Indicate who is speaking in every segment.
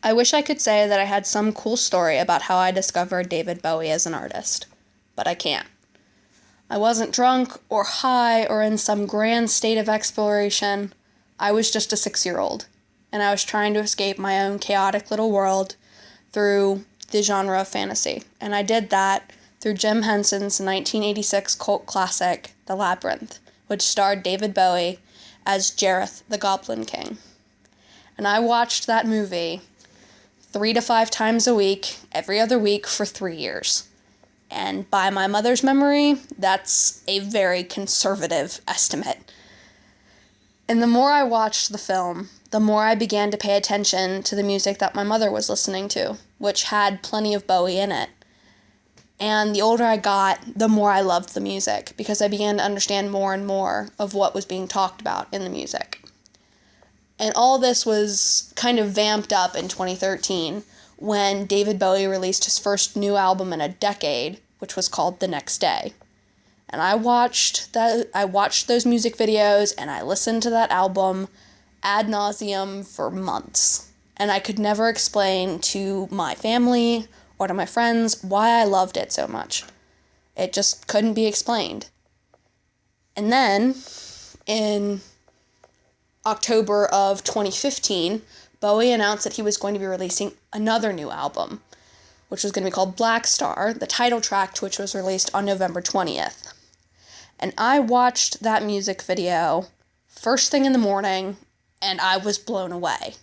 Speaker 1: I wish I could say that I had some cool story about how I discovered David Bowie as an artist, but I can't. I wasn't drunk or high or in some grand state of exploration. I was just a 6-year-old, and I was trying to escape my own chaotic little world through the genre of fantasy, and I did that through Jim Henson's 1986 cult classic, The Labyrinth, which starred David Bowie as Jareth the Goblin King. And I watched that movie 3 to 5 times a week, every other week for 3 years. And by my mother's memory, that's a very conservative estimate. And the more I watched the film, the more I began to pay attention to the music that my mother was listening to, which had plenty of Bowie in it. And the older I got, the more I loved the music, because I began to understand more and more of what was being talked about in the music. And all this was kind of vamped up in 2013 when David Bowie released his first new album in a decade, which was called The Next Day. And I watched those music videos and I listened to that album ad nauseum for months. And I could never explain to my family or to my friends why I loved it so much. It just couldn't be explained. And then, in October of 2015, Bowie announced that he was going to be releasing another new album, which was going to be called Black Star, the title track to which was released on November 20th. And I watched that music video first thing in the morning, and I was blown away.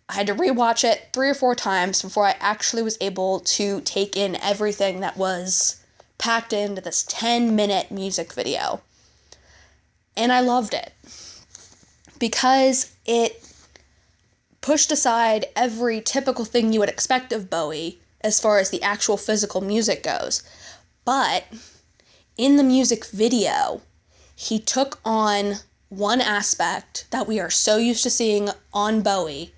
Speaker 1: I had to rewatch it 3 or 4 times before I actually was able to take in everything that was packed into this 10-minute music video. And I loved it, because it pushed aside every typical thing you would expect of Bowie as far as the actual physical music goes. But in the music video, he took on one aspect that we are so used to seeing on Bowie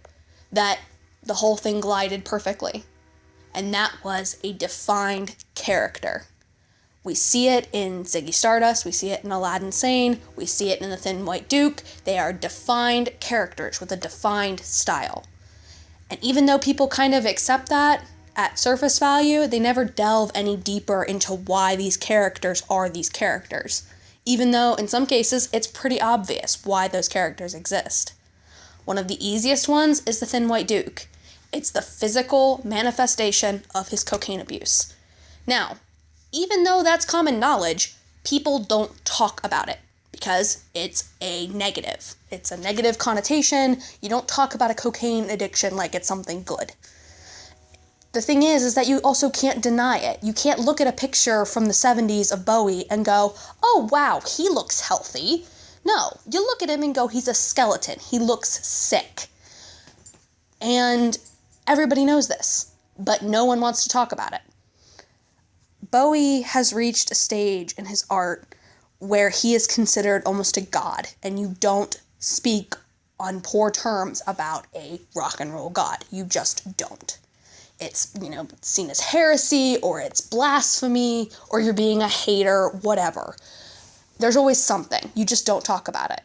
Speaker 1: that the whole thing glided perfectly. And that was a defined character. We see it in Ziggy Stardust, we see it in Aladdin Sane, we see it in The Thin White Duke. They are defined characters with a defined style. And even though people kind of accept that at surface value, they never delve any deeper into why these characters are these characters. Even though, in some cases, it's pretty obvious why those characters exist. One of the easiest ones is The Thin White Duke. It's the physical manifestation of his cocaine abuse. Now, even though that's common knowledge, people don't talk about it because it's a negative. It's a negative connotation. You don't talk about a cocaine addiction like it's something good. The thing is that you also can't deny it. You can't look at a picture from the 70s of Bowie and go, oh wow, he looks healthy. No, you look at him and go, he's a skeleton. He looks sick. And everybody knows this, but no one wants to talk about it. Bowie has reached a stage in his art where he is considered almost a god, and you don't speak on poor terms about a rock and roll god. You just don't. It's, seen as heresy, or it's blasphemy, or you're being a hater, whatever. There's always something. You just don't talk about it.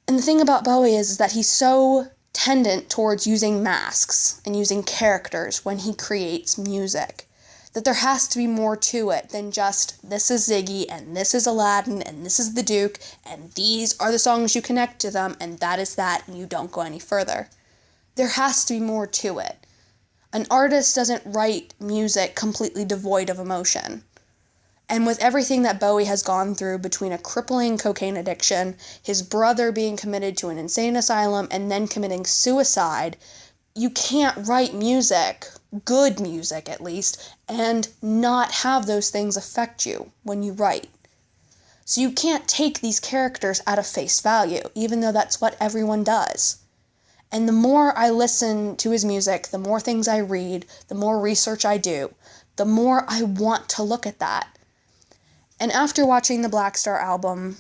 Speaker 1: And the thing about Bowie is that he's so tendent towards using masks and using characters when he creates music, that there has to be more to it than just, this is Ziggy, and this is Aladdin, and this is the Duke, and these are the songs you connect to them, and that is that, and you don't go any further. There has to be more to it. An artist doesn't write music completely devoid of emotion. And with everything that Bowie has gone through between a crippling cocaine addiction, his brother being committed to an insane asylum, and then committing suicide, you can't write music, good music at least, and not have those things affect you when you write. So you can't take these characters at a face value, even though that's what everyone does. And the more I listen to his music, the more things I read, the more research I do, the more I want to look at that. And after watching the Black Star album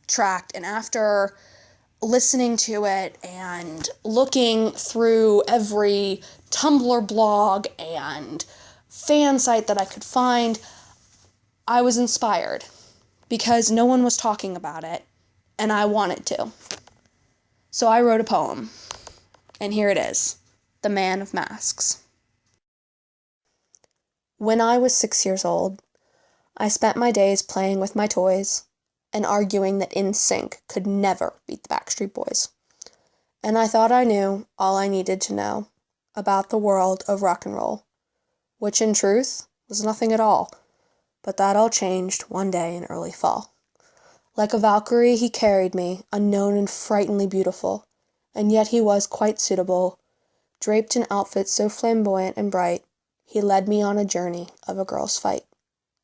Speaker 1: tracked, and after listening to it and looking through every Tumblr blog and fan site that I could find, I was inspired because no one was talking about it, and I wanted to. So I wrote a poem. And here it is, The Man of Masks. When I was 6 years old, I spent my days playing with my toys and arguing that NSYNC could never beat the Backstreet Boys. And I thought I knew all I needed to know about the world of rock and roll, which in truth was nothing at all. But that all changed one day in early fall. Like a Valkyrie, he carried me, unknown and frighteningly beautiful, and yet he was quite suitable. Draped in outfits so flamboyant and bright, he led me on a journey of a girl's fight.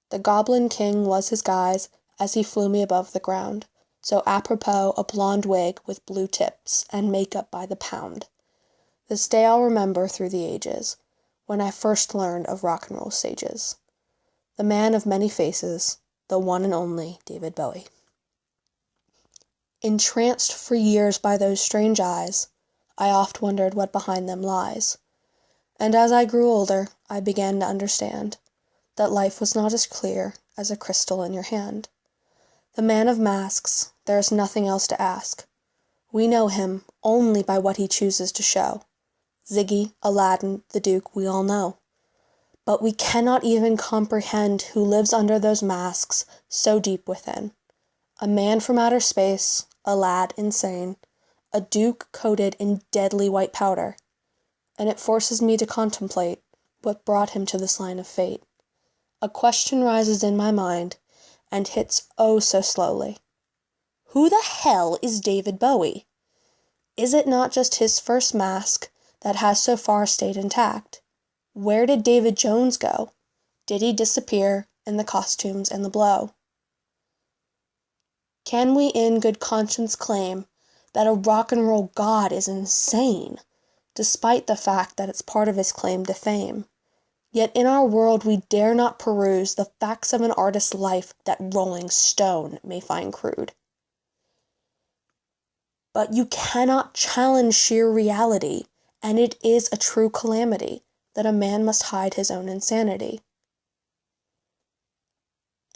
Speaker 1: The Goblin King was his guise as he flew me above the ground, so apropos a blonde wig with blue tips and makeup by the pound. This day I'll remember through the ages, when I first learned of rock and roll stages. The man of many faces, the one and only David Bowie. Entranced for years by those strange eyes, I oft wondered what behind them lies. And as I grew older, I began to understand that life was not as clear as a crystal in your hand. The Man of Masks, there is nothing else to ask. We know him only by what he chooses to show. Ziggy, Aladdin, the Duke, we all know. But we cannot even comprehend who lives under those masks so deep within. A man from outer space, a lad insane, a duke coated in deadly white powder. And it forces me to contemplate what brought him to this line of fate. A question rises in my mind and hits oh so slowly. Who the hell is David Bowie? Is it not just his first mask that has so far stayed intact? Where did David Jones go? Did he disappear in the costumes and the blow? Can we in good conscience claim that a rock and roll god is insane, despite the fact that it's part of his claim to fame? Yet in our world we dare not peruse the facts of an artist's life that Rolling Stone may find crude. But you cannot challenge sheer reality, and it is a true calamity that a man must hide his own insanity.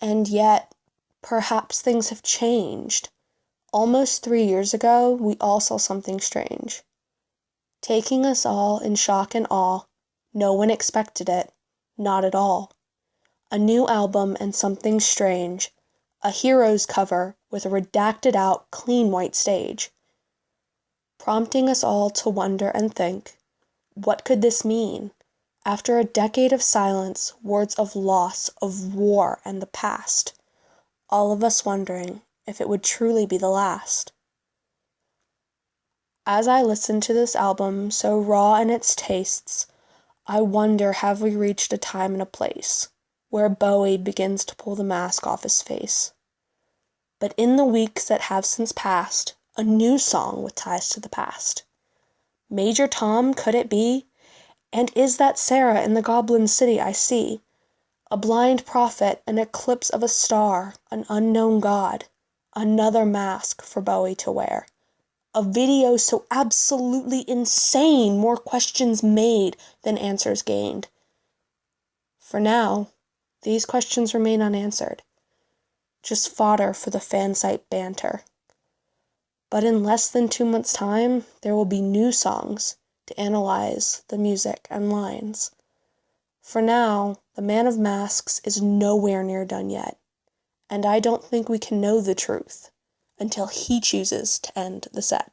Speaker 1: And yet, perhaps things have changed. Almost 3 years ago, we all saw something strange. Taking us all in shock and awe, no one expected it, not at all. A new album and something strange, a Heroes cover with a redacted out, clean white stage. Prompting us all to wonder and think, what could this mean? After a decade of silence, words of loss, of war, and the past. All of us wondering if it would truly be the last. As I listen to this album, so raw in its tastes, I wonder, have we reached a time and a place where Bowie begins to pull the mask off his face? But in the weeks that have since passed, a new song with ties to the past. Major Tom, could it be? And is that Sarah in the Goblin City I see? A blind prophet, an eclipse of a star, an unknown god, another mask for Bowie to wear. A video so absolutely insane, more questions made than answers gained. For now, these questions remain unanswered, just fodder for the fan site banter. But in less than 2 months' time, there will be new songs to analyze the music and lines. For now, the Man of Masks is nowhere near done yet, and I don't think we can know the truth until he chooses to end the set.